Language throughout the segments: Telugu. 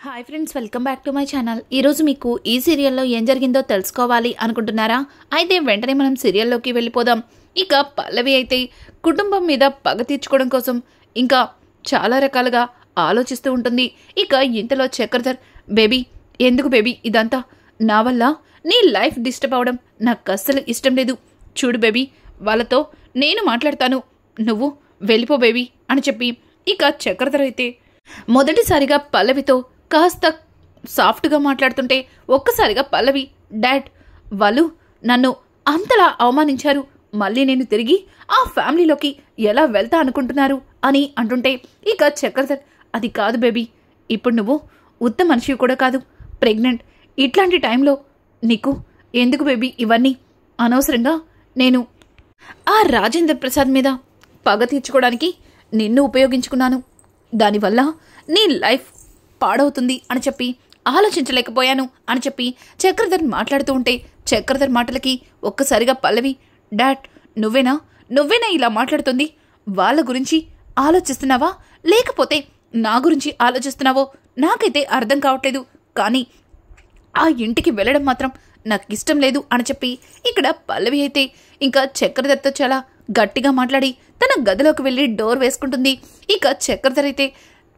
Hi friends, welcome back to my channel. ఈరోజు మీకు ఈ సీరియల్లో ఏం జరిగిందో తెలుసుకోవాలి అనుకుంటున్నారా? అయితే వెంటనే మనం సీరియల్లోకి వెళ్ళిపోదాం. ఇక పల్లవి అయితే కుటుంబం మీద పగ తీర్చుకోవడం కోసం ఇంకా చాలా రకాలుగా ఆలోచిస్తూ ఉంటుంది. ఇక ఇంతలో చక్రధర్, బేబీ ఎందుకు బేబీ ఇదంతా? నా వల్ల నీ లైఫ్ డిస్టర్బ్ అవడం నాకు అస్సలు ఇష్టం లేదు. చూడు బేబీ, వాళ్ళతో నేను మాట్లాడతాను, నువ్వు వెళ్ళిపో బేబీ అని చెప్పి ఇక చక్రధర్ అయితే మొదటిసారిగా పల్లవితో కాస్త సాఫ్ట్గా మాట్లాడుతుంటే ఒక్కసారిగా పల్లవి, డాడ్ వాళ్ళు నన్ను అంతలా అవమానించారు, మళ్ళీ నేను తిరిగి ఆ ఫ్యామిలీలోకి ఎలా వెళ్తా అనుకుంటున్నారు అని అంటుంటే ఇక చక్రధర్, అది కాదు బేబీ, ఇప్పుడు నువ్వు ఉత్త మనిషి కూడా కాదు, ప్రెగ్నెంట్. ఇట్లాంటి టైంలో నీకు ఎందుకు బేబీ ఇవన్నీ? అనవసరంగా నేను ఆ రాజేంద్ర ప్రసాద్ మీద పగ తీర్చుకోవడానికి నిన్ను ఉపయోగించుకున్నాను, దానివల్ల నీ లైఫ్ పాడవుతుంది అని చెప్పి ఆలోచించలేకపోయాను అని చెప్పి చక్రధర్ మాట్లాడుతూ ఉంటే చక్రధర్ మాటలకి ఒక్కసారిగా పల్లవి, డాడ్ నువ్వేనా ఇలా మాట్లాడుతుంది? వాళ్ళ గురించి ఆలోచిస్తున్నావా లేకపోతే నా గురించి ఆలోచిస్తున్నావో నాకైతే అర్థం కావట్లేదు, కానీ ఆ ఇంటికి వెళ్ళడం మాత్రం నాకు ఇష్టం లేదు అని చెప్పి ఇక్కడ పల్లవి అయితే ఇంకా చక్రధర్తో చాలా గట్టిగా మాట్లాడి తన గదిలోకి వెళ్ళి డోర్ వేసుకుంటుంది. ఇక చక్రధర్ అయితే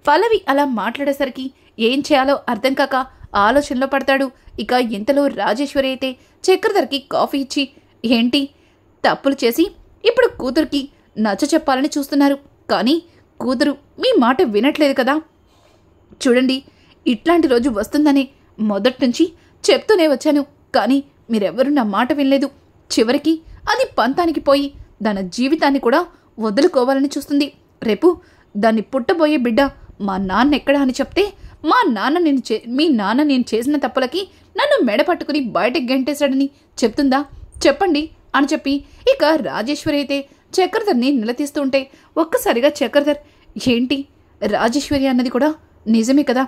పల్లవి అలా మాట్లాడేసరికి ఏం చేయాలో అర్థం కాక ఆలోచనలో పడతాడు. ఇక ఇంతలో రాజేశ్వరి అయితే చక్రధర్కి కాఫీ ఇచ్చి, ఏంటి తప్పులు చేసి ఇప్పుడు కూతురికి నచ్చ చెప్పాలని చూస్తున్నారు, కానీ కూతురు మీ మాట వినట్లేదు కదా? చూడండి, ఇట్లాంటి రోజు వస్తుందని మొదటి నుంచి చెప్తూనే వచ్చాను, కానీ మీరెవ్వరూ నా మాట వినలేదు. చివరికి అది పంతానికి పోయి తన జీవితాన్ని కూడా వదులుకోవాలని చూస్తుంది. రేపు దాన్ని పుట్టబోయే బిడ్డ మా నాన్న ఎక్కడా అని చెప్తే మీ నాన్న నేను చేసిన తప్పులకి నన్ను మెడ పట్టుకుని బయటకు గెంటేశాడని చెప్తుందా? చెప్పండి అని చెప్పి ఇక రాజేశ్వరి అయితే చక్రధర్ని నిలదీస్తూ ఉంటే ఒక్కసారిగా చక్రధర్, ఏంటి రాజేశ్వరి అన్నది కూడా నిజమే కదా,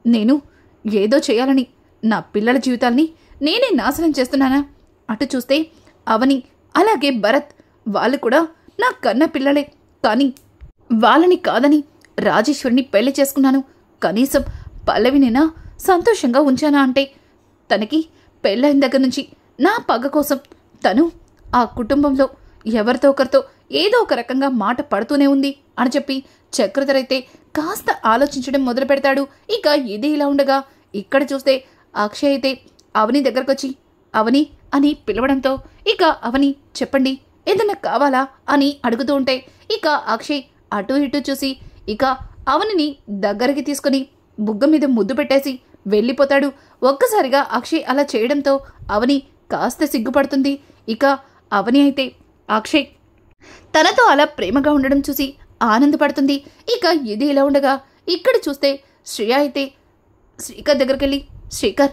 నేను ఏదో చేయాలని నా పిల్లల జీవితాల్ని నేనే నాశనం చేస్తున్నానా? అటు చూస్తే అవని అలాగే భరత్ వాళ్ళు కూడా నా కన్న పిల్లలే, కానీ వాళ్ళని కాదని రాజేశ్వరిని పెళ్లి చేసుకున్నాను. కనీసం పల్లవినైనా సంతోషంగా ఉంచానా అంటే తనకి పెళ్ళైన దగ్గర నుంచి నా పగ కోసం తను ఆ కుటుంబంలో ఎవరితో ఒకరితో ఏదో ఒక రకంగా మాట పడుతూనే ఉంది అని చెప్పి చక్రధర్ అయితే కాస్త ఆలోచించడం మొదలు పెడతాడు. ఇక ఇది ఇలా ఉండగా ఇక్కడ చూస్తే అక్షయ్ అయితే అవని దగ్గరకొచ్చి అవని అని పిలవడంతో ఇక అవని, చెప్పండి ఏదన్నా కావాలా అని అడుగుతూ ఉంటే ఇక అక్షయ్ అటూ ఇటూ చూసి ఇక అవనిని దగ్గరికి తీసుకుని బుగ్గ మీద ముద్దు పెట్టేసి వెళ్ళిపోతాడు. ఒక్కసారిగా అక్షయ్ అలా చేయడంతో అవని కాస్త సిగ్గుపడుతుంది. ఇక అవని అయితే అక్షయ్ తనతో అలా ప్రేమగా ఉండడం చూసి ఆనందపడుతుంది. ఇక ఇది ఇలా ఉండగా ఇక్కడ చూస్తే శ్రేయ అయితే శ్రీకర్ దగ్గరికి వెళ్ళి, శ్రీకర్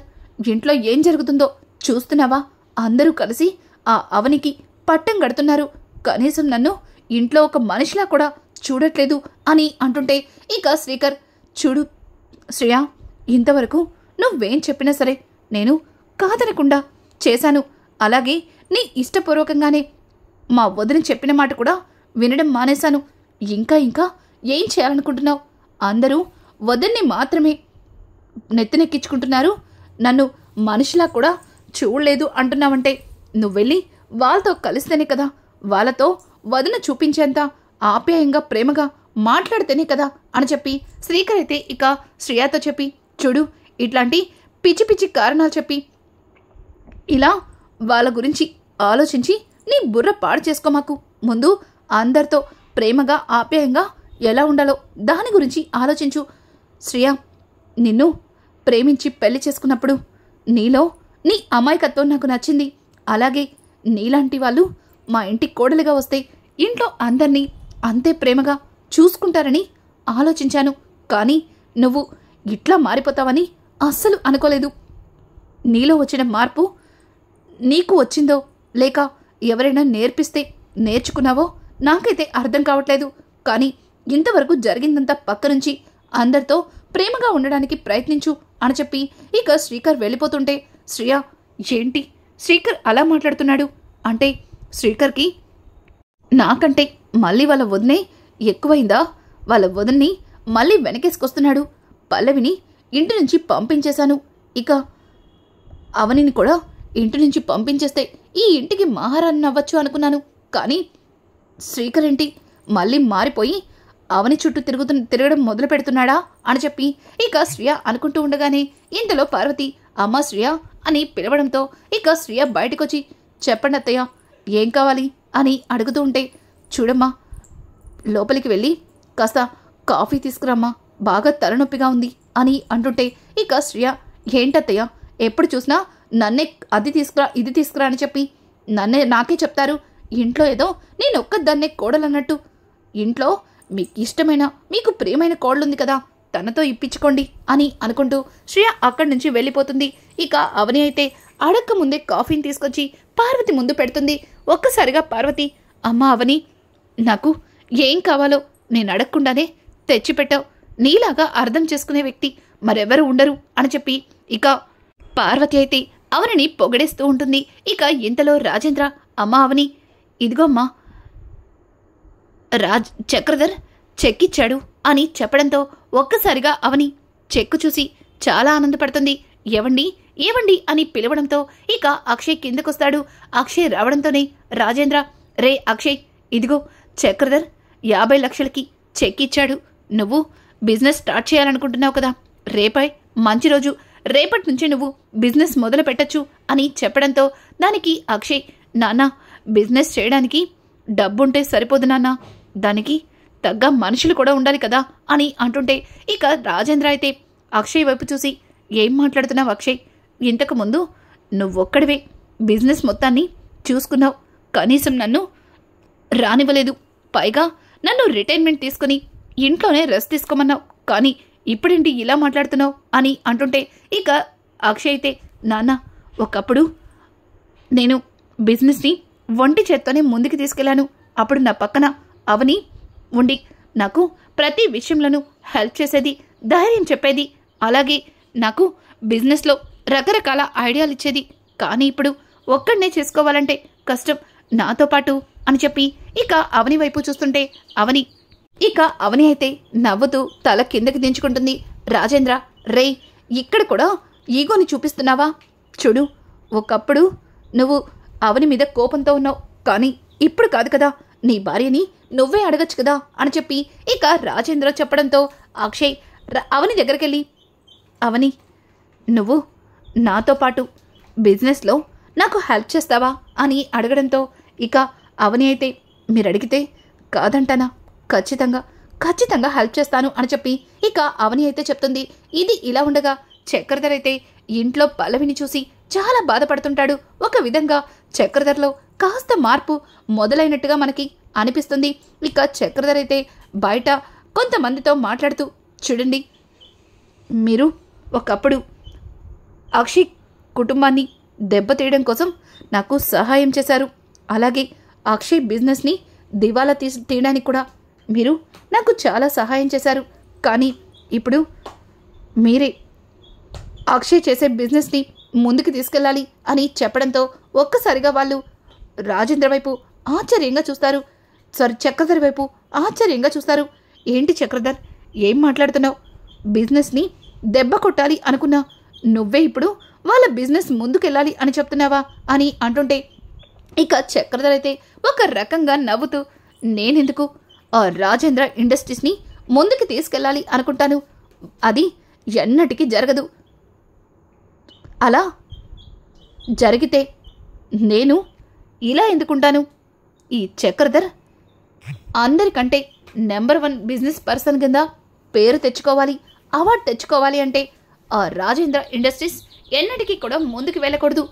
ఇంట్లో ఏం జరుగుతుందో చూస్తున్నావా? అందరూ కలిసి ఆ అవనికి పట్టం గడుతున్నారు, కనీసం నన్ను ఇంట్లో ఒక మనిషిలా కూడా చూడట్లేదు అని అంటుంటే ఇక శ్రీకర్, చూడు శ్రేయ, ఇంతవరకు నువ్వేం చెప్పినా సరే నేను కాదనకుండా చేశాను, అలాగే నీ ఇష్టపూర్వకంగానే మా వదిన చెప్పిన మాట కూడా వినడం మానేశాను. ఇంకా ఏం చేయాలనుకుంటున్నావు? అందరూ వదిన్ని మాత్రమే నెత్తినెక్కించుకుంటున్నారు, నన్ను మనిషిలా కూడా చూడలేదు అంటున్నావంటే నువ్వెళ్ళి వాళ్ళతో కలిస్తేనే కదా, వాళ్ళతో వదిన చూపించేంత ఆప్యాయంగా ప్రేమగా మాట్లాడితేనే కదా అని చెప్పి శ్రీకర్ అయితే ఇక శ్రేయతో చెప్పి, చూడు ఇట్లాంటి పిచ్చి పిచ్చి కారణాలు చెప్పి ఇలా వాళ్ళ గురించి ఆలోచించి నీ బుర్ర పాడు చేసుకోమాకు, ముందు అందరితో ప్రేమగా ఆప్యాయంగా ఎలా ఉండాలో దాని గురించి ఆలోచించు. శ్రేయ, నిన్ను ప్రేమించి పెళ్లి చేసుకున్నప్పుడు నీలో నీ అమాయకత్వం నాకు నచ్చింది, అలాగే నీలాంటి వాళ్ళు మా ఇంటి కోడలుగా వస్తే ఇంట్లో అందరినీ అంతే ప్రేమగా చూసుకుంటారని ఆలోచించాను, కానీ నువ్వు ఇట్లా మారిపోతావని అస్సలు అనుకోలేదు. నీలో వచ్చిన మార్పు నీకు వచ్చిందో లేక ఎవరైనా నేర్పిస్తే నేర్చుకున్నావో నాకైతే అర్థం కావట్లేదు, కానీ ఇంతవరకు జరిగిందంతా పక్క నుంచి అందరితో ప్రేమగా ఉండడానికి ప్రయత్నించు అని చెప్పి ఇక శ్రీకర్ వెళ్ళిపోతుంటే శ్రేయ, ఏంటి శ్రీకర్ అలా మాట్లాడుతున్నాడు అంటే శ్రీకర్కి నాకంటే మళ్ళీ వాళ్ళ వదినే ఎక్కువైందా? వాళ్ళ వదిన్ని మళ్ళీ వెనకేసుకొస్తున్నాడు, పల్లవిని ఇంటి నుంచి పంపించేశాను. ఇక అవనిని కూడా ఇంటి నుంచి పంపించేస్తే ఈ ఇంటికి మహారాణి అవ్వచ్చు అనుకున్నాను. కానీ శ్రీకర్ ఏంటి మళ్ళీ మారిపోయి అవని చుట్టూ తిరగడం మొదలు పెడుతున్నాడా అని చెప్పి ఇక శ్రియ అనుకుంటూ ఉండగానే ఇంతలో పార్వతి అమ్మ శ్రియ అని పిలవడంతో ఇక శ్రియ బయటకొచ్చి చెప్పండి అత్తయ్య ఏం కావాలి అని అడుగుతూ ఉంటే చూడమ్మా లోపలికి వెళ్ళి కాస్త కాఫీ తీసుకురమ్మా బాగా తలనొప్పిగా ఉంది అని అంటుంటే ఇక శ్రియ ఏంటత్తయ్య ఎప్పుడు చూసినా నన్నే అది తీసుకురా ఇది తీసుకురా అని చెప్పి నాకే చెప్తారు. ఇంట్లో ఏదో నేను ఒక్కదాన్నే కోడలన్నట్టు. ఇంట్లో మీకు ఇష్టమైన మీకు ప్రియమైన కోడలుంది కదా తనతో ఇప్పించుకోండి అని అనుకుంటూ శ్రియ అక్కడి నుంచి వెళ్ళిపోతుంది. ఇక అవని అయితే అడక్క ముందే కాఫీని తీసుకొచ్చి పార్వతి ముందు పెడుతుంది. ఒక్కసారిగా పార్వతి అమ్మ అవని నాకు ఏం కావాలో నేను అడగకుండానే తెచ్చిపెట్టావు. నీలాగా అర్థం చేసుకునే వ్యక్తి మరెవరు ఉండరు అని చెప్పి ఇక పార్వతి అయితే అవనిని పొగడేస్తూ ఉంటుంది. ఇక ఇంతలో రాజేంద్ర అమ్మ అవని ఇదిగో అమ్మా చక్రధర్ చెక్కిచ్చాడు అని చెప్పడంతో ఒక్కసారిగా అవని చెక్కు చూసి చాలా ఆనందపడుతుంది. ఏవండి అని పిలవడంతో ఇక అక్షయ్ కిందకొస్తాడు. అక్షయ్ రావడంతోనే రాజేంద్ర రే అక్షయ్ ఇదిగో చక్రధర్ 50 లక్షలకి చెక్కిచ్చాడు. నువ్వు బిజినెస్ స్టార్ట్ చేయాలనుకుంటున్నావు కదా రేపై మంచి రోజు రేపటి నుంచి నువ్వు బిజినెస్ మొదలు పెట్టచ్చు అని చెప్పడంతో దానికి అక్షయ్ నాన్న బిజినెస్ చేయడానికి డబ్బుంటే సరిపోదు నాన్న దానికి తగ్గ మనుషులు కూడా ఉండాలి కదా అని అంటుంటే ఇక రాజేంద్ర అయితే అక్షయ్ వైపు చూసి ఏం మాట్లాడుతున్నావు అక్షయ్ ఇంతకు ముందు నువ్వొక్కడివే బిజినెస్ మొత్తాన్ని చూసుకున్నావు కనీసం నన్ను రానివ్వలేదు పైగా నన్ను రిటైర్మెంట్ తీసుకుని ఇంట్లోనే రెస్ట్ తీసుకోమన్నావు కానీ ఇప్పుడేంటి ఇలా మాట్లాడుతున్నావు అని అంటుంటే ఇక అక్షయ్ అయితే నాన్న ఒకప్పుడు నేను బిజినెస్ని ఒంటి చేత్తోనే ముందుకు తీసుకెళ్లాను అప్పుడు నా పక్కన అవని ఉండి నాకు ప్రతి విషయంలోనూ హెల్ప్ చేసేది ధైర్యం చెప్పేది అలాగే నాకు బిజినెస్లో రకరకాల ఐడియాలు ఇచ్చేది కానీ ఇప్పుడు ఒక్కడనే చేసుకోవాలంటే కష్టం నాతో పాటు అని చెప్పి ఇక అవని వైపు చూస్తుంటే అవని అయితే నవ్వుతూ తల కిందకి దించుకుంటుంది. రాజేంద్ర రే ఇక్కడ కూడా ఈగోని చూపిస్తున్నావా చూడు ఒకప్పుడు నువ్వు అవని మీద కోపంతో ఉన్నావు కానీ ఇప్పుడు కాదు కదా నీ భార్యని నువ్వే అడగచ్చు కదా అని చెప్పి ఇక రాజేంద్ర చెప్పడంతో అక్షయ్ అవని దగ్గరికెళ్ళి అవని నువ్వు నాతో పాటు బిజినెస్లో నాకు హెల్ప్ చేస్తావా అని అడగడంతో ఇక అవని అయితే మీరు అడిగితే కాదంటానా ఖచ్చితంగా హెల్ప్ చేస్తాను అని చెప్పి ఇక అవని అయితే చెప్తుంది. ఇది ఇలా ఉండగా చక్రధర్ అయితే ఇంట్లో పల్లవిని చూసి చాలా బాధపడుతుంటాడు. ఒక విధంగా చక్రధర్లో కాస్త మార్పు మొదలైనట్టుగా మనకి అనిపిస్తుంది. ఇక చక్రధర్ అయితే బయట కొంతమందితో మాట్లాడుతూ చూడండి మీరు ఒకప్పుడు అక్షయ్ కుటుంబాన్ని దెబ్బతీయడం కోసం నాకు సహాయం చేశారు అలాగే అక్షయ్ బిజినెస్ని దివాలా తీయడానికి కూడా మీరు నాకు చాలా సహాయం చేశారు కానీ ఇప్పుడు మీరే అక్షయ్ చేసే బిజినెస్ని ముందుకు తీసుకెళ్ళాలి అని చెప్పడంతో ఒక్కసారిగా వాళ్ళు రాజేంద్ర వైపు ఆశ్చర్యంగా చూస్తారు. చక్రధర్ వైపు ఆశ్చర్యంగా చూస్తారు. ఏంటి చక్రధర్ ఏం మాట్లాడుతున్నావు బిజినెస్ని దెబ్బ కొట్టాలి అనుకున్నా నువ్వే ఇప్పుడు వాళ్ళ బిజినెస్ ముందుకెళ్ళాలి అని చెప్తున్నావా అని అంటుంటే ఇక చక్రధర్ అయితే ఒక రకంగా నవ్వుతూ నేనెందుకు ఆ రాజేంద్ర ఇండస్ట్రీస్ని ముందుకు తీసుకెళ్ళాలి అనుకుంటాను అది ఎన్నటికీ జరగదు అలా జరిగితే నేను ఇలా ఎందుకుంటాను ఈ చక్రధర్ అందరికంటే నెంబర్ 1 బిజినెస్ పర్సన్ కింద పేరు తెచ్చుకోవాలి అవార్డు తెచ్చుకోవాలి అంటే ఆ రాజేంద్ర ఇండస్ట్రీస్ ఎన్నటికీ కూడా ముందుకు వెళ్ళకూడదు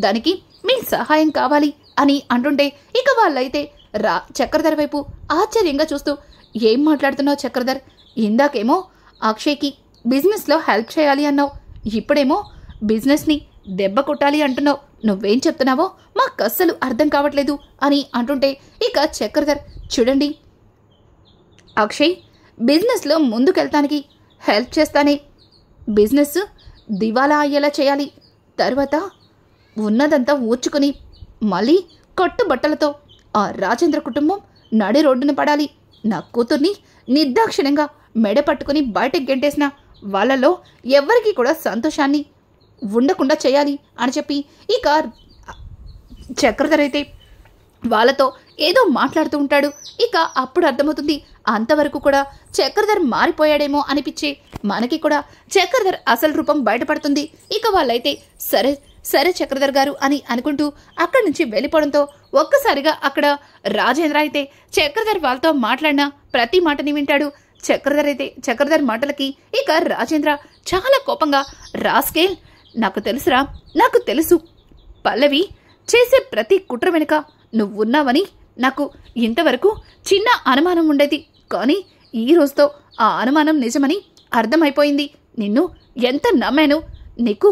దానికి మీ సహాయం కావాలి అని అంటుంటే ఇక వాళ్ళైతే చక్రధర్ వైపు ఆశ్చర్యంగా చూస్తూ ఏం మాట్లాడుతున్నావు చక్రధర్ ఇందాకేమో అక్షయ్కి బిజినెస్లో హెల్ప్ చేయాలి అన్నావు ఇప్పుడేమో బిజినెస్ని దెబ్బ కొట్టాలి అంటున్నావు నువ్వేం చెప్తున్నావో మాకు అస్సలు అర్థం కావట్లేదు అని అంటుంటే ఇక చక్రధర్ చూడండి అక్షయ్ బిజినెస్లో ముందుకెళ్తానికి హెల్ప్ చేస్తానే బిజినెస్ దివాలా అయ్యేలా చేయాలి తర్వాత ఉన్నదంతా ఊడ్చుకొని మళ్ళీ కట్టుబట్టలతో ఆ రాజేంద్ర కుటుంబం నడి రోడ్డున పడాలి నా కూతుర్ని నిర్దాక్షిణ్యంగా మెడ పట్టుకుని బయటకు గెంటేసిన వాళ్ళలో ఎవ్వరికీ కూడా సంతోషాన్ని ఉండకుండా చేయాలి అని చెప్పి ఇక చక్రధర్ అయితే వాళ్ళతో ఏదో మాట్లాడుతూ ఉంటాడు. ఇక అప్పుడు అర్థమవుతుంది అంతవరకు కూడా చక్రధర్ మారిపోయాడేమో అనిపించి మనకి కూడా చక్రధర్ అసలు రూపం బయటపడుతుంది. ఇక వాళ్ళైతే సరే సరే చక్రధర్ గారు అని అనుకుంటూ అక్కడి నుంచి వెళ్ళిపోవడంతో ఒక్కసారిగా అక్కడ రాజేంద్ర అయితే చక్రధర్ వాళ్ళతో మాట్లాడిన ప్రతి మాటని వింటాడు. చక్రధర్ మాటలకి ఇక రాజేంద్ర చాలా కోపంగా, రాస్కేల్, నాకు తెలుసురా, నాకు తెలుసు పల్లవి చేసే ప్రతి కుట్ర వెనుక నువ్వున్నావని నాకు ఇంతవరకు చిన్న అనుమానం ఉండేది. కానీ ఈ రోజుతో ఆ అనుమానం నిజమని అర్థమైపోయింది. నిన్ను ఎంత నమ్మాను. నీకు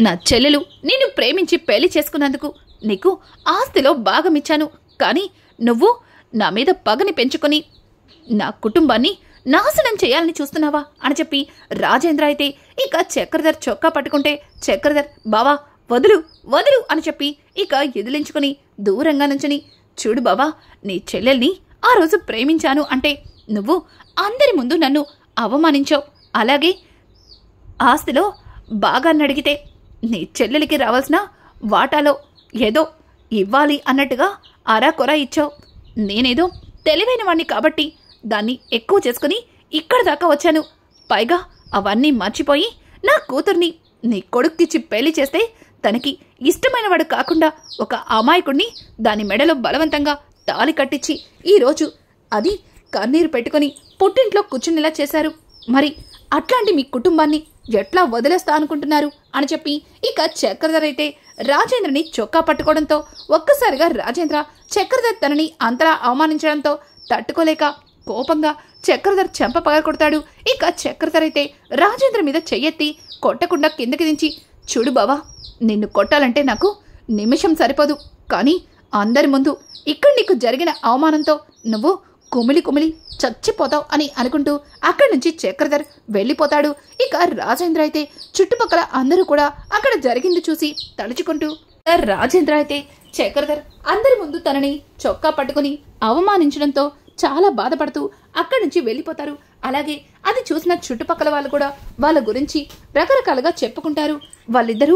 నా చెల్లెలు నిన్ను ప్రేమించి పెళ్లి చేసుకున్నందుకు నీకు ఆస్తిలో భాగమిచ్చాను. కానీ నువ్వు నా మీద పగని పెంచుకొని నా కుటుంబాన్ని నాశనం చేయాలని చూస్తున్నావా అని చెప్పి రాజేంద్ర అయితే ఇక చక్రధర్ చొక్కా పట్టుకుంటే చక్రధర్, బావా వదులు వదులు అని చెప్పి ఇక ఎదిలించుకుని దూరంగా నుంచుని, చూడు బావా, నీ చెల్లెల్ని ఆ రోజు ప్రేమించాను అంటే నువ్వు అందరి ముందు నన్ను అవమానించావు. అలాగే ఆస్తిలో బాగాన్ని అడిగితే నీ చెల్లెలికి రావాల్సిన వాటాలో ఏదో ఇవ్వాలి అన్నట్టుగా అరాకొరా ఇచ్చావు. నేనేదో తెలివైన వాణ్ణి కాబట్టి దాన్ని ఎక్కువ చేసుకుని ఇక్కడ దాకా వచ్చాను. పైగా అవన్నీ మర్చిపోయి నా కూతుర్ని నీ కొడుక్కిచ్చి పెళ్లి చేస్తే తనకి ఇష్టమైనవాడు కాకుండా ఒక అమాయకుడిని దాని మెడలో బలవంతంగా తాళి కట్టించి ఈరోజు అది కన్నీరు పెట్టుకుని పుట్టింట్లో కూర్చునేలా చేశారు. మరి అట్లాంటి మీ కుటుంబాన్ని ఎట్లా వదిలేస్తా అనుకుంటున్నారు అని చెప్పి ఇక చక్రధర్ అయితే రాజేంద్రని చొక్కా పట్టుకోవడంతో ఒక్కసారిగా రాజేంద్ర చక్రధర్ తనని అంతలా అవమానించడంతో తట్టుకోలేక కోపంగా చక్రధర్ చెంప పగలకొడతాడు. ఇక చక్రధర్ అయితే రాజేంద్ర మీద చెయ్యెత్తి కొట్టకుండా కిందకి దించి, చూడు బావా, నిన్ను కొట్టాలంటే నాకు నిమిషం సరిపోదు. కానీ అందరి ముందు ఇక్కడ నీకు జరిగిన అవమానంతో నువ్వు కుమిలి కుమిలి చచ్చిపోతావు అని అనుకుంటూ అక్కడి నుంచి చక్రధర్ వెళ్ళిపోతాడు. ఇక రాజేంద్ర అయితే చుట్టుపక్కల అందరూ కూడా అక్కడ జరిగింది చూసి తలుచుకుంటూ, రాజేంద్ర అయితే చక్రధర్ అందరి ముందు తనని చొక్కా పట్టుకుని అవమానించడంతో చాలా బాధపడుతూ అక్కడి నుంచి వెళ్ళిపోతారు. అలాగే అది చూసిన చుట్టుపక్కల వాళ్ళు కూడా వాళ్ళ గురించి రకరకాలుగా చెప్పుకుంటారు. వాళ్ళిద్దరూ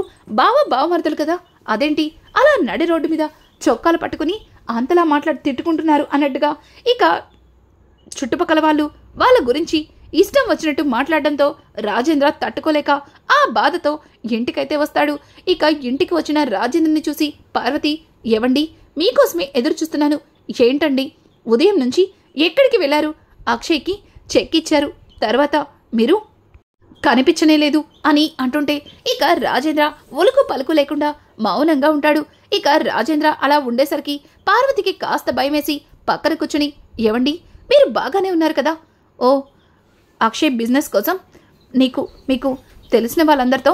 బావమరుదులు కదా, అదేంటి అలా నడి రోడ్డు మీద చొక్కాలు పట్టుకుని అంతలా తిట్టుకుంటున్నారు అన్నట్టుగా ఇక చుట్టుపక్కల వాళ్ళు వాళ్ళ గురించి ఇష్టం వచ్చినట్టు మాట్లాడడంతో రాజేంద్ర తట్టుకోలేక ఆ బాధతో ఇంటికైతే వస్తాడు. ఇక ఇంటికి వచ్చిన రాజేంద్రని చూసి పార్వతి, ఏవండి, మీకోసమే ఎదురు చూస్తున్నాను. ఏంటండి, ఉదయం నుంచి ఎక్కడికి వెళ్లారు? అక్షయ్కి చెక్ ఇచ్చారు, తర్వాత మీరు కనిపించనే లేదు అని అంటుంటే ఇక రాజేంద్ర ఉలుకు పలుకు లేకుండా మౌనంగా ఉంటాడు. ఇక రాజేంద్ర అలా ఉండేసరికి పార్వతికి కాస్త భయమేసి పక్కన కూర్చుని, ఏవండి, మీరు బాగానే ఉన్నారు కదా? ఓ, అక్షయ్ బిజినెస్ కోసం మీకు తెలిసిన వాళ్ళందరితో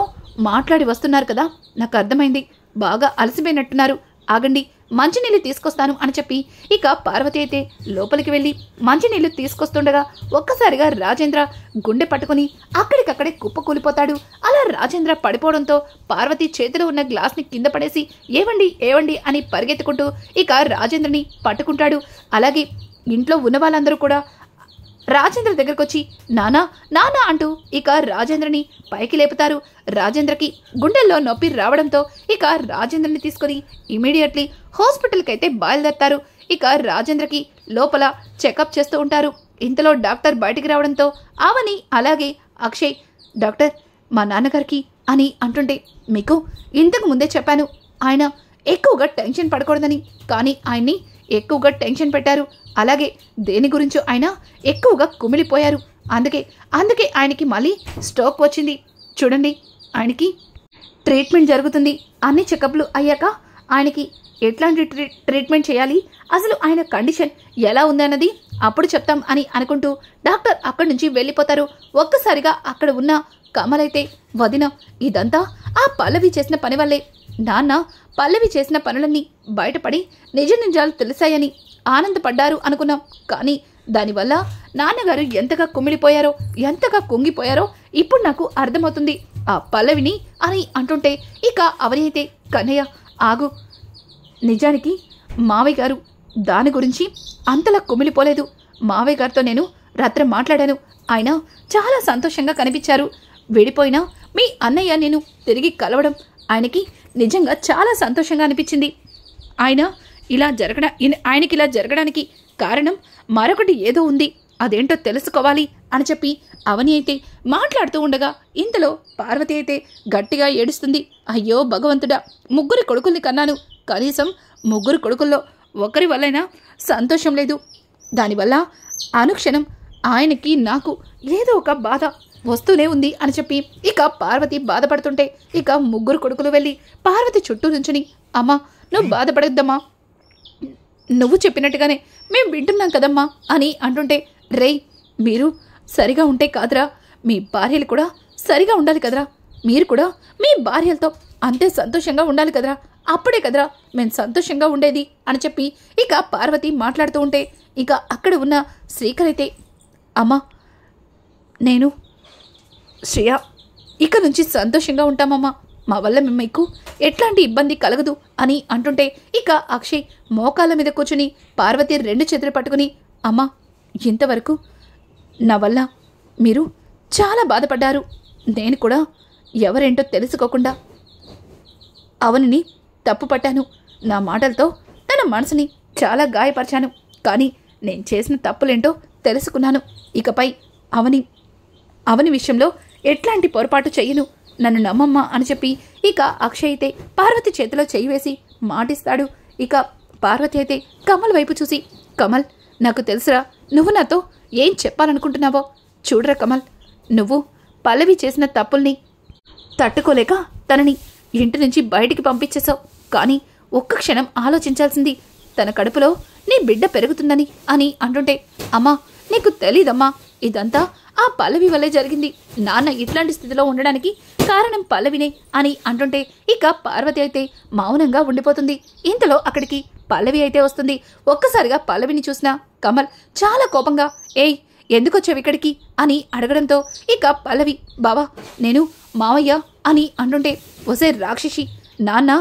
మాట్లాడి వస్తున్నారు కదా, నాకు అర్థమైంది. బాగా అలసిపోయినట్టున్నారు. ఆగండి, మంచినీళ్ళు తీసుకొస్తాను అని చెప్పి ఇక పార్వతి అయితే లోపలికి వెళ్ళి మంచినీళ్ళు తీసుకొస్తుండగా ఒక్కసారిగా రాజేంద్ర గుండె పట్టుకుని అక్కడికక్కడే కుప్పకూలిపోతాడు. అలా రాజేంద్ర పడిపోవడంతో పార్వతి చేతిలో ఉన్న గ్లాస్ని కింద పడేసి, ఏవండి అని పరిగెత్తుకుంటూ ఇక రాజేంద్రని పట్టుకుంటాడు. అలాగే ఇంట్లో ఉన్న వాళ్ళందరూ కూడా రాజేంద్ర దగ్గరకు వచ్చి నానా అంటూ ఇక రాజేంద్రని పైకి లేపుతారు. రాజేంద్రకి గుండెల్లో నొప్పి రావడంతో ఇక రాజేంద్రని తీసుకుని ఇమీడియట్లీ హాస్పిటల్కి అయితే బయలుదేరతారు. ఇక రాజేంద్రకి లోపల చెకప్ చేస్తూ ఉంటారు. ఇంతలో డాక్టర్ బయటికి రావడంతో అవని అలాగే అక్షయ్, డాక్టర్, మా నాన్నగారికి అని అంటుంటే, మీకు ఇంతకు ముందే చెప్పాను ఆయన ఎక్కువగా టెన్షన్ పడకూడదని, కానీ ఆయన్ని ఎక్కువగా టెన్షన్ పెట్టారు. అలాగే దేని గురించో ఆయన ఎక్కువగా కుమిలిపోయారు. అందుకే ఆయనకి మళ్ళీ స్ట్రోక్ వచ్చింది. చూడండి, ఆయనకి ట్రీట్మెంట్ జరుగుతుంది. అన్ని చెకప్లు అయ్యాక ఆయనకి ఎట్లాంటి ట్రీట్మెంట్ చేయాలి, అసలు ఆయన కండిషన్ ఎలా ఉందన్నది అప్పుడు చెప్తాం అని అనుకుంటూ డాక్టర్ అక్కడి నుంచి వెళ్ళిపోతారు. ఒక్కసారిగా అక్కడ ఉన్న కమలైతే, వదిన, ఇదంతా ఆ పల్లవి చేసిన పని వల్లే. నాన్న పల్లవి చేసిన పనులన్నీ బయటపడి నిజ నిజాలు తెలిసాయని ఆనందపడ్డారు అనుకున్నాం. కానీ దానివల్ల నాన్నగారు ఎంతగా కుమిలిపోయారో, ఎంతగా కుంగిపోయారో ఇప్పుడు నాకు అర్థమవుతుంది. ఆ పల్లవిని అని అంటుంటే ఇక అవని అయితే, కన్నయ్య ఆగు, నిజానికి మావయ్య గారు దాని గురించి అంతలా కుమిలిపోలేదు. మావయ్య గారితో నేను రాత్రి మాట్లాడాను. ఆయన చాలా సంతోషంగా కనిపించారు. విడిపోయినా మీ అన్నయ్య నేను తిరిగి కలవడం ఆయనకి నిజంగా చాలా సంతోషంగా అనిపించింది. ఆయనకి ఇలా జరగడానికి కారణం మరొకటి ఏదో ఉంది, అదేంటో తెలుసుకోవాలి అని చెప్పి అవని అయితే మాట్లాడుతూ ఉండగా ఇంతలో పార్వతి అయితే గట్టిగా ఏడుస్తుంది. అయ్యో భగవంతుడా, 3 కొడుకుల్ని కన్నాను, కనీసం 3 కొడుకుల్లో ఒకరి వల్లైనా సంతోషం లేదు. దానివల్ల అనుక్షణం ఆయనకి నాకు ఏదో ఒక బాధ వస్తూనే ఉంది అని చెప్పి ఇక పార్వతి బాధపడుతుంటే ఇక 3 కొడుకులు వెళ్ళి పార్వతి చుట్టూ నుంచుని, అమ్మా నువ్వు బాధపడద్దమ్మా, నువ్వు చెప్పినట్టుగానే మేము వింటున్నాం కదమ్మా అని అంటుంటే, రేయ్ మీరు సరిగా ఉంటే కాదురా, మీ భార్యలు కూడా సరిగా ఉండాలి కదరా, మీరు కూడా మీ భార్యలతో అంతే సంతోషంగా ఉండాలి కదరా, అప్పుడే కదరా మేము సంతోషంగా ఉండేది అని చెప్పి ఇక పార్వతి మాట్లాడుతూ ఉంటే ఇక అక్కడ ఉన్న శ్రీకర్ అయితే, అమ్మా నేను శ్రేయ ఇక నుంచి సంతోషంగా ఉంటామమ్మా, మా వల్ల మీకు ఎట్లాంటి ఇబ్బంది కలగదు అని అంటుంటే ఇక అక్షయ్ మోకాళ్ళ మీద కూర్చుని పార్వతి 2 చేతులు పట్టుకుని, అమ్మా ఇంతవరకు నా వల్ల మీరు చాలా బాధపడ్డారు, నేను కూడా ఎవరేంటో తెలుసుకోకుండా అవనిని తప్పు పట్టాను, నా మాటలతో తన మనసుని చాలా గాయపరిచాను, కానీ నేను చేసిన తప్పులేంటో తెలుసుకున్నాను, ఇకపై అవని విషయంలో ఎట్లాంటి పొరపాటు చెయ్యను, నన్ను నమ్మమ్మా అని చెప్పి ఇక అక్షయ్ అయితే పార్వతి చేతిలో చెయ్యి వేసి మాటిస్తాడు. ఇక పార్వతి అయితే కమల్ వైపు చూసి, కమల్ నాకు తెలుసురా నువ్వు నాతో ఏం చెప్పాలనుకుంటున్నావో, చూడరా కమల్, నువ్వు పల్లవి చేసిన తప్పుల్ని తట్టుకోలేక తనని ఇంటి నుంచి బయటికి పంపించేశావు, కానీ ఒక్క క్షణం ఆలోచించాల్సింది, తన కడుపులో నీ బిడ్డ పెరుగుతుందని అని అంటుంటే, అమ్మా నీకు తెలీదమ్మా, ఇదంతా ఆ పల్లవి వల్లే జరిగింది, నాన్న ఇట్లాంటి స్థితిలో ఉండడానికి కారణం పల్లవినే అని అంటుంటే ఇక పార్వతి అయితే మౌనంగా ఉండిపోతుంది. ఇంతలో అక్కడికి పల్లవి అయితే వస్తుంది. ఒక్కసారిగా పల్లవిని చూసిన కమల్ చాలా కోపంగా, ఏయ్ ఎందుకొచ్చావు ఇక్కడికి అని అడగడంతో ఇక పల్లవి, బావా నేను మావయ్య అని అంటుంటే, ఒసే రాక్షసి, నాన్న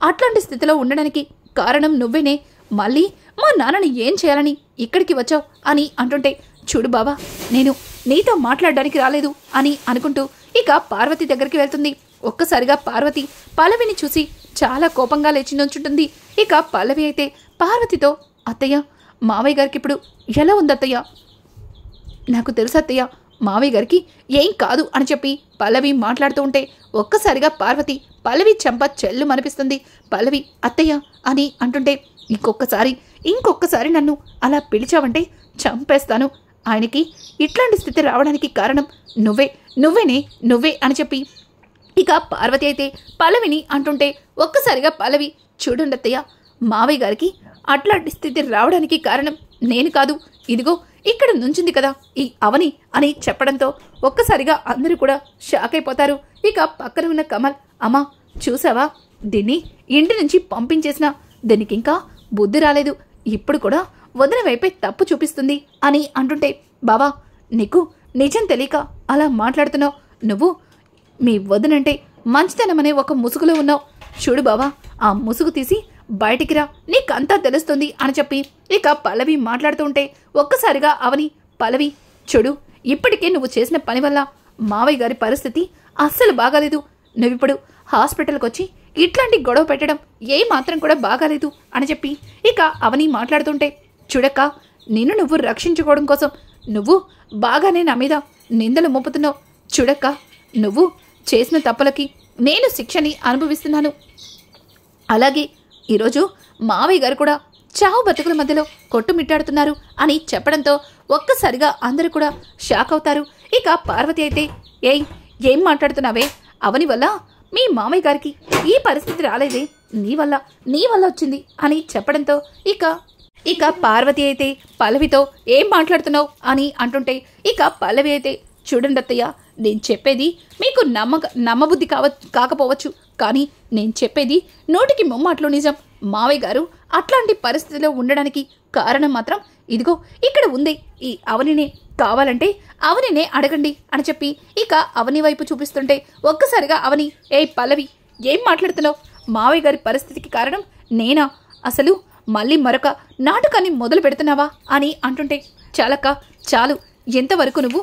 అట్లాంటి స్థితిలో ఉండడానికి కారణం నువ్వేనే, మళ్ళీ మా నాన్నని ఏం చేయాలని ఇక్కడికి వచ్చావు అని అంటుంటే, చూడు బావా నేను నీతో మాట్లాడడానికి రాలేదు అని అనుకుంటూ ఇక పార్వతి దగ్గరికి వెళ్తుంది. ఒక్కసారిగా పార్వతి పల్లవిని చూసి చాలా కోపంగా లేచి నుంచుంటుంది. ఇక పల్లవి అయితే పార్వతితో, అత్తయ్య మావయ్య గారికి ఇప్పుడు ఎలా ఉంది అత్తయ్య, నాకు తెలుసు అత్తయ్య మావయ్య గారికి ఏం కాదు అని చెప్పి పల్లవి మాట్లాడుతూ ఉంటే ఒక్కసారిగా పార్వతి పల్లవి చెంప చెల్లు మనిపిస్తుంది. పల్లవి అత్తయ్య అని అంటుంటే, ఇంకొక్కసారి నన్ను అలా పిలిచావంటే చంపేస్తాను, ఆయనకి ఇట్లాంటి స్థితి రావడానికి కారణం నువ్వే అని చెప్పి ఇక పార్వతి అయితే పల్లవిని అంటుంటే ఒక్కసారిగా పల్లవి, చూడండత్తయ్య మావయ్య గారికి అట్లాంటి స్థితి రావడానికి కారణం నేను కాదు, ఇదిగో ఇక్కడ నుంచింది కదా ఈ అవని అని చెప్పడంతో ఒక్కసారిగా అందరూ కూడా షాక్ అయిపోతారు. ఇక పక్కన ఉన్న కమల్, అమ్మా చూసావా, దీన్ని ఇంటి నుంచి పంపించేసినా దీనికి ఇంకా బుద్ధి రాలేదు, ఇప్పుడు కూడా వదిన వైపే తప్పు చూపిస్తుంది అని అంటుంటే, బావా నీకు నిజం తెలియక అలా మాట్లాడుతున్నావు, నువ్వు మీ వదినంటే మంచితనమనే ఒక ముసుగులో ఉన్నావు, చూడు బావా ఆ ముసుగు తీసి బయటికి రా, నీకంతా తెలుస్తుంది అని చెప్పి ఇక పల్లవి మాట్లాడుతూ ఉంటే ఒక్కసారిగా అవని, పల్లవి చూడు ఇప్పటికే నువ్వు చేసిన పని వల్ల మావయ్య గారి పరిస్థితి అస్సలు బాగాలేదు, నువ్విప్పుడు హాస్పిటల్కి వచ్చి ఇట్లాంటి గొడవ పెట్టడం ఏ మాత్రం కూడా బాగాలేదు అని చెప్పి ఇక అవని మాట్లాడుతుంటే, చూడక్క నిన్ను నువ్వు రక్షించుకోవడం కోసం నువ్వు బాగానే నా మీద నిందలు మోపుతున్నావు, చూడక్క నువ్వు చేసిన తప్పులకి నేను శిక్షని అనుభవిస్తున్నాను, అలాగే ఈరోజు మావయ్య గారు కూడా చావు బతుకుల మధ్యలో కొట్టుమిట్టాడుతున్నారు అని చెప్పడంతో ఒక్కసారిగా అందరూ కూడా షాక్ అవుతారు. ఇక పార్వతి అయితే, ఏం మాట్లాడుతున్నావే, అవని వల్ల మీ మామయ్య గారికి ఈ పరిస్థితి రాలేదే, నీ వల్ల వచ్చింది అని చెప్పడంతో ఇక పార్వతి అయితే పల్లవితో ఏం మాట్లాడుతున్నావు అని అంటుంటే ఇక పల్లవి అయితే, చూడండి అత్తయ్య నేను చెప్పేది మీకు నమ్మబుద్ధి కాకపోవచ్చు, కానీ నేను చెప్పేది 100కి ముమ్మాట్లు నిజం, మావయ్య గారు అట్లాంటి పరిస్థితిలో ఉండడానికి కారణం మాత్రం ఇదిగో ఇక్కడ ఉంది ఈ అవనినే, కావాలంటే అవనినే అడగండి అని చెప్పి ఇక అవని వైపు చూపిస్తుంటే ఒక్కసారిగా అవని, పల్లవి ఏం మాట్లాడుతున్నావు, మావయ్య గారి పరిస్థితికి కారణం నేనా, అసలు మళ్ళీ మరొక నాటకాన్ని మొదలు పెడుతున్నావా అని అంటుంటే, చాలక్క చాలు, ఎంతవరకు నువ్వు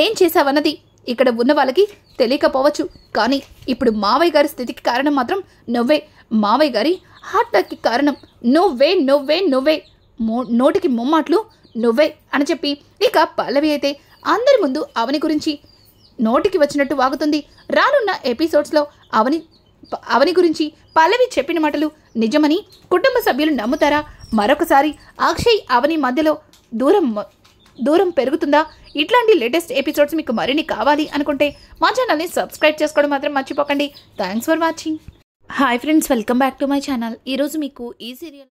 ఏం చేశావన్నది ఇక్కడ ఉన్న వాళ్ళకి తెలియకపోవచ్చు, కానీ ఇప్పుడు మావయ్య గారి స్థితికి కారణం మాత్రం నువ్వే. మావయ్య గారి హార్ట్ అటాక్కి కారణం నువ్వే నువ్వే నువ్వే, నోటికి ముమ్మాట్లు నువ్వే అని చెప్పి ఇక పల్లవి అయితే అందరి ముందు అవని గురించి నోటికి వచ్చినట్టు వాగుతుంది. రానున్న ఎపిసోడ్స్లో అవని గురించి పల్లవి చెప్పిన మాటలు నిజమని కుటుంబ సభ్యులు నమ్ముతారా? మరొకసారి అక్షయ్ అవని మధ్యలో దూరం పెరుగుతుందా? ఇట్లాంటి లేటెస్ట్ ఎపిసోడ్స్ మీకు మరిన్ని కావాలి అనుకుంటే మా ఛానల్ని సబ్స్క్రైబ్ చేసుకోవడం మాత్రం మర్చిపోకండి. Thanks for watching. Hi friends, welcome back to my channel. ఈరోజు మీకు ఈ సీరియల్